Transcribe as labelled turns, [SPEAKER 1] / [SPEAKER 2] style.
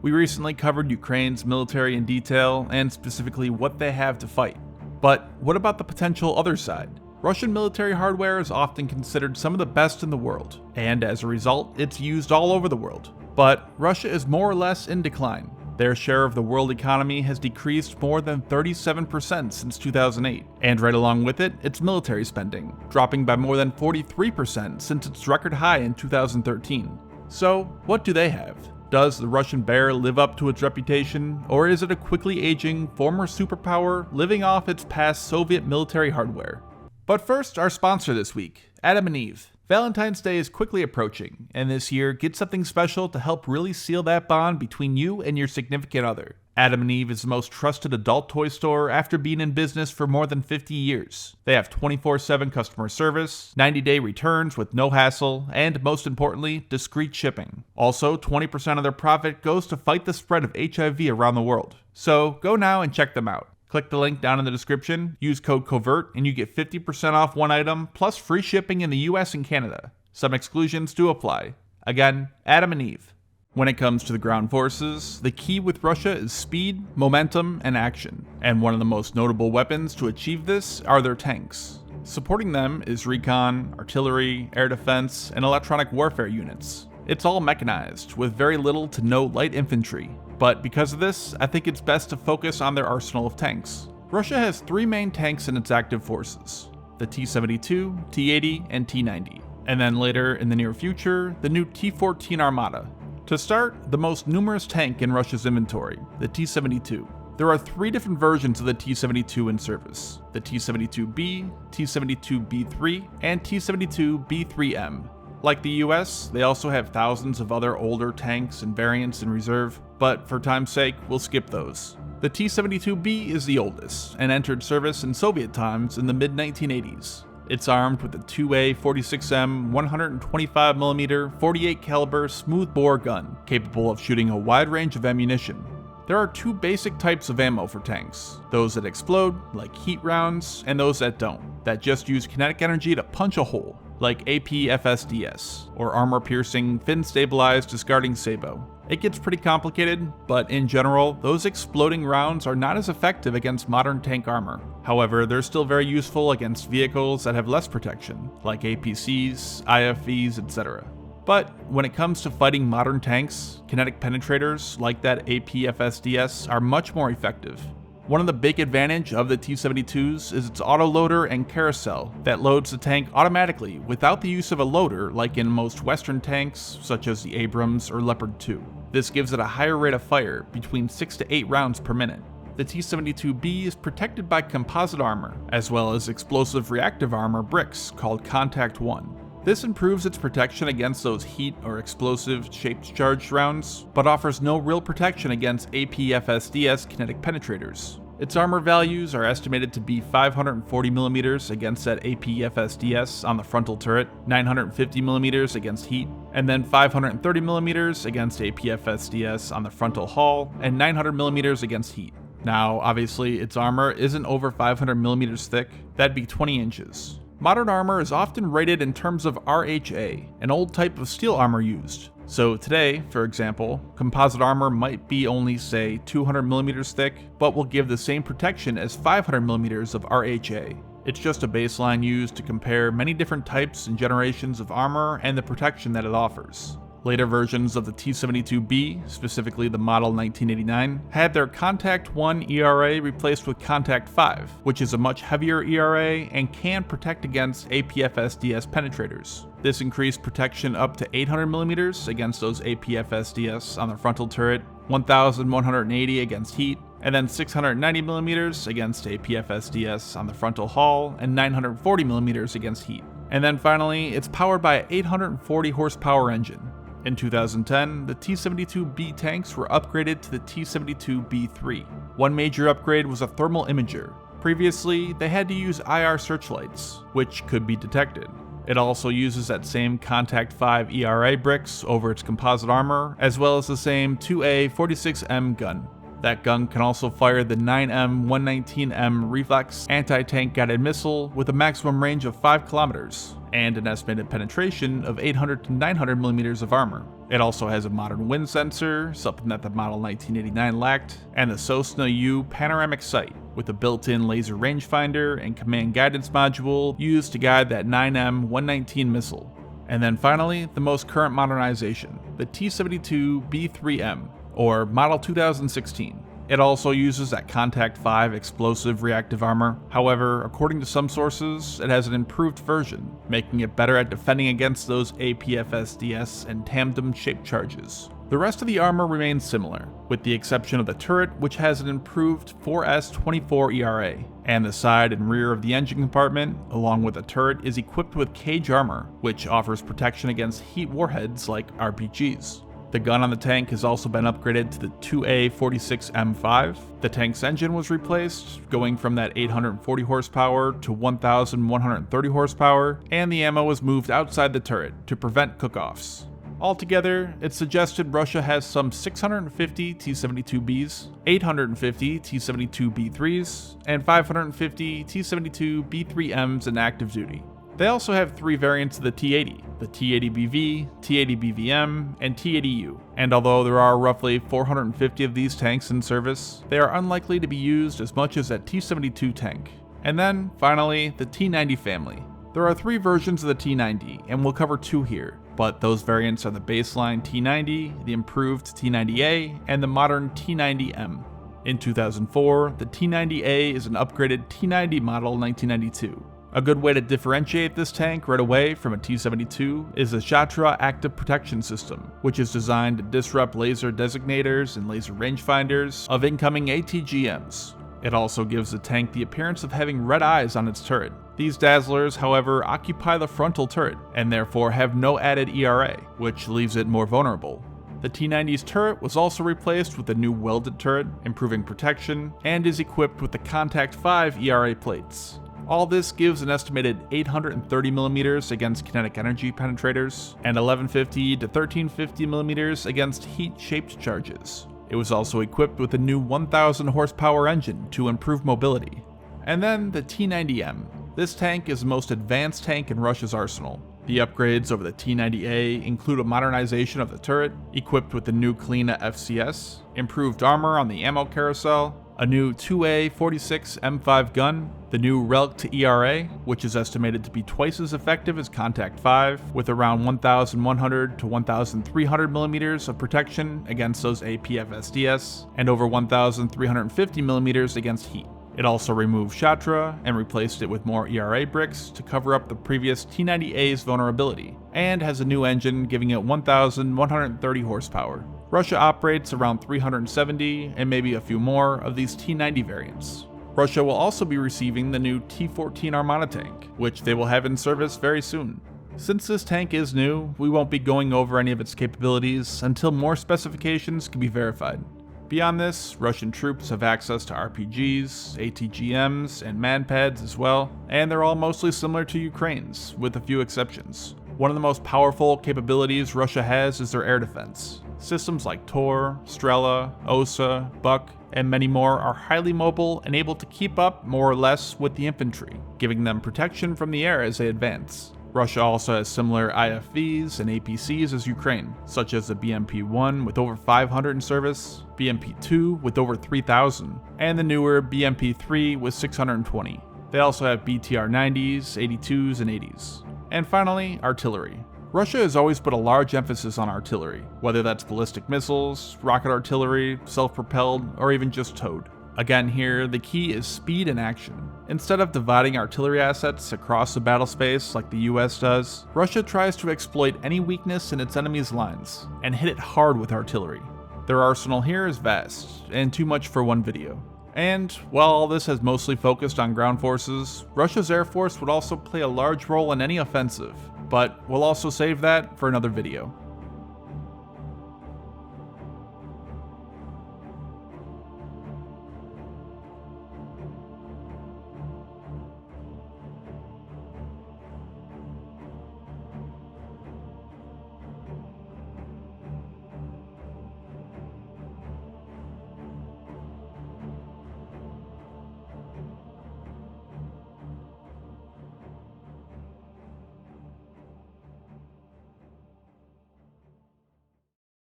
[SPEAKER 1] We recently covered Ukraine's military in detail, and specifically what they have to fight. But what about the potential other side? Russian military hardware is often considered some of the best in the world, and as a result, it's used all over the world. But Russia is more or less in decline. Their share of the world economy has decreased more than 37% since 2008, and right along with it, its military spending, dropping by more than 43% since its record high in 2013. So, what do they have? Does the Russian bear live up to its reputation, or is it a quickly aging former superpower living off its past Soviet military hardware? But first, our sponsor this week, Adam and Eve. Valentine's Day is quickly approaching, and this year, get something special to help really seal that bond between you and your significant other. Adam and Eve is the most trusted adult toy store after being in business for more than 50 years. They have 24/7 customer service, 90-day returns with no hassle, and most importantly, discreet shipping. Also, 20% of their profit goes to fight the spread of HIV around the world. So, go now and check them out. Click the link down in the description, use code COVERT, and you get 50% off one item, plus free shipping in the US and Canada. Some exclusions do apply. Again, Adam and Eve. When it comes to the ground forces, the key with Russia is speed, momentum, and action. And one of the most notable weapons to achieve this are their tanks. Supporting them is recon, artillery, air defense, and electronic warfare units. It's all mechanized, with very little to no light infantry. But because of this, I think it's best to focus on their arsenal of tanks. Russia has 3 main tanks in its active forces: the T-72, T-80, and T-90. And then later in the near future, the new T-14 Armata. To start, the most numerous tank in Russia's inventory, the T-72. There are 3 different versions of the T-72 in service: the T-72B, T-72B3, and T-72B3M. Like the US, they also have thousands of other older tanks and variants in reserve, but for time's sake, we'll skip those. The T-72B is the oldest, and entered service in Soviet times in the mid-1980s. It's armed with a 2A46M 125mm 48 caliber smoothbore gun, capable of shooting a wide range of ammunition. There are 2 basic types of ammo for tanks: those that explode, like heat rounds, and those that don't, that just use kinetic energy to punch a hole, like AP-FSDS, or armor-piercing, fin-stabilized discarding sabot. It gets pretty complicated, but in general, those exploding rounds are not as effective against modern tank armor. However, they're still very useful against vehicles that have less protection, like APCs, IFVs, etc. But when it comes to fighting modern tanks, kinetic penetrators like that AP-FSDS are much more effective. One of the big advantages of the T-72s is its autoloader and carousel that loads the tank automatically without the use of a loader like in most Western tanks such as the Abrams or Leopard 2. This gives it a higher rate of fire, between 6 to 8 rounds per minute. The T-72B is protected by composite armor, as well as explosive reactive armor bricks called Contact 1. This improves its protection against those heat or explosive shaped charged rounds, but offers no real protection against AP-FSDS kinetic penetrators. Its armor values are estimated to be 540mm against that AP-FSDS on the frontal turret, 950mm against heat, and then 530mm against AP-FSDS on the frontal hull, and 900mm against heat. Now, obviously, its armor isn't over 500mm thick, that'd be 20 inches. Modern armor is often rated in terms of RHA, an old type of steel armor used. So today, for example, composite armor might be only, say, 200mm thick, but will give the same protection as 500mm of RHA. It's just a baseline used to compare many different types and generations of armor and the protection that it offers. Later versions of the T-72B, specifically the model 1989, had their Contact 1 ERA replaced with Contact 5, which is a much heavier ERA and can protect against AP-FSDS penetrators. This increased protection up to 800mm against those AP-FSDS on the frontal turret, 1180 against heat, and then 690mm against AP-FSDS on the frontal hull, and 940mm against heat. And then finally, it's powered by an 840 horsepower engine. In 2010, the T-72B tanks were upgraded to the T-72B3. One major upgrade was a thermal imager. Previously, they had to use IR searchlights, which could be detected. It also uses that same Contact 5 ERA bricks over its composite armor, as well as the same 2A46M gun. That gun can also fire the 9M119M reflex anti-tank guided missile with a maximum range of 5 kilometers and an estimated penetration of 800 to 900 millimeters of armor. It also has a modern wind sensor, something that the model 1989 lacked, and the SOSNA-U panoramic sight with a built-in laser rangefinder and command guidance module used to guide that 9M119 missile. And then finally, the most current modernization, the T-72B3M, or Model 2016. It also uses that Contact 5 explosive reactive armor. However, according to some sources, it has an improved version, making it better at defending against those APFSDS and tandem-shaped charges. The rest of the armor remains similar, with the exception of the turret, which has an improved 4S24 ERA, and the side and rear of the engine compartment, along with the turret, is equipped with cage armor, which offers protection against heat warheads like RPGs. The gun on the tank has also been upgraded to the 2A46M5. The tank's engine was replaced, going from that 840 horsepower to 1,130 horsepower, and the ammo was moved outside the turret to prevent cook-offs. Altogether, it's suggested Russia has some 650 T-72Bs, 850 T-72B3s, and 550 T-72B3Ms in active duty. They also have 3 variants of the T-80, the T-80BV, T-80BVM, and T-80U, and although there are roughly 450 of these tanks in service, they are unlikely to be used as much as that T-72 tank. And then, finally, the T-90 family. There are 3 versions of the T-90, and we'll cover 2 here, but those variants are the baseline T-90, the improved T-90A, and the modern T-90M. In 2004, the T-90A is an upgraded T-90 model 1992. A good way to differentiate this tank right away from a T-72 is the Shatra Active Protection System, which is designed to disrupt laser designators and laser rangefinders of incoming ATGMs. It also gives the tank the appearance of having red eyes on its turret. These dazzlers, however, occupy the frontal turret, and therefore have no added ERA, which leaves it more vulnerable. The T-90's turret was also replaced with a new welded turret, improving protection, and is equipped with the Contact 5 ERA plates. All this gives an estimated 830mm against kinetic energy penetrators, and 1150 to 1350mm against heat-shaped charges. It was also equipped with a new 1000 horsepower engine to improve mobility. And then the T-90M. This tank is the most advanced tank in Russia's arsenal. The upgrades over the T-90A include a modernization of the turret, equipped with the new Kalina FCS, improved armor on the ammo carousel, a new 2A46M5 gun, the new Relic to ERA, which is estimated to be twice as effective as Contact 5, with around 1,100 to 1,300mm of protection against those APFSDS, and over 1,350mm against heat. It also removed Shatra and replaced it with more ERA bricks to cover up the previous T-90A's vulnerability, and has a new engine giving it 1,130 horsepower. Russia operates around 370 and maybe a few more of these T-90 variants. Russia will also be receiving the new T-14 Armata tank, which they will have in service very soon. Since this tank is new, we won't be going over any of its capabilities until more specifications can be verified. Beyond this, Russian troops have access to RPGs, ATGMs, and manpads as well, and they're all mostly similar to Ukraine's, with a few exceptions. One of the most powerful capabilities Russia has is their air defense. Systems like Tor, Strela, Osa, Buk, and many more are highly mobile and able to keep up more or less with the infantry, giving them protection from the air as they advance. Russia also has similar IFVs and APCs as Ukraine, such as the BMP-1 with over 500 in service, BMP-2 with over 3,000, and the newer BMP-3 with 620. They also have BTR-90s, 82s, and 80s. And finally, artillery. Russia has always put a large emphasis on artillery, whether that's ballistic missiles, rocket artillery, self-propelled, or even just towed. Again here, the key is speed and action. Instead of dividing artillery assets across the battle space like the US does, Russia tries to exploit any weakness in its enemy's lines, and hit it hard with artillery. Their arsenal here is vast, and too much for one video. And while all this has mostly focused on ground forces, Russia's air force would also play a large role in any offensive, but we'll also save that for another video.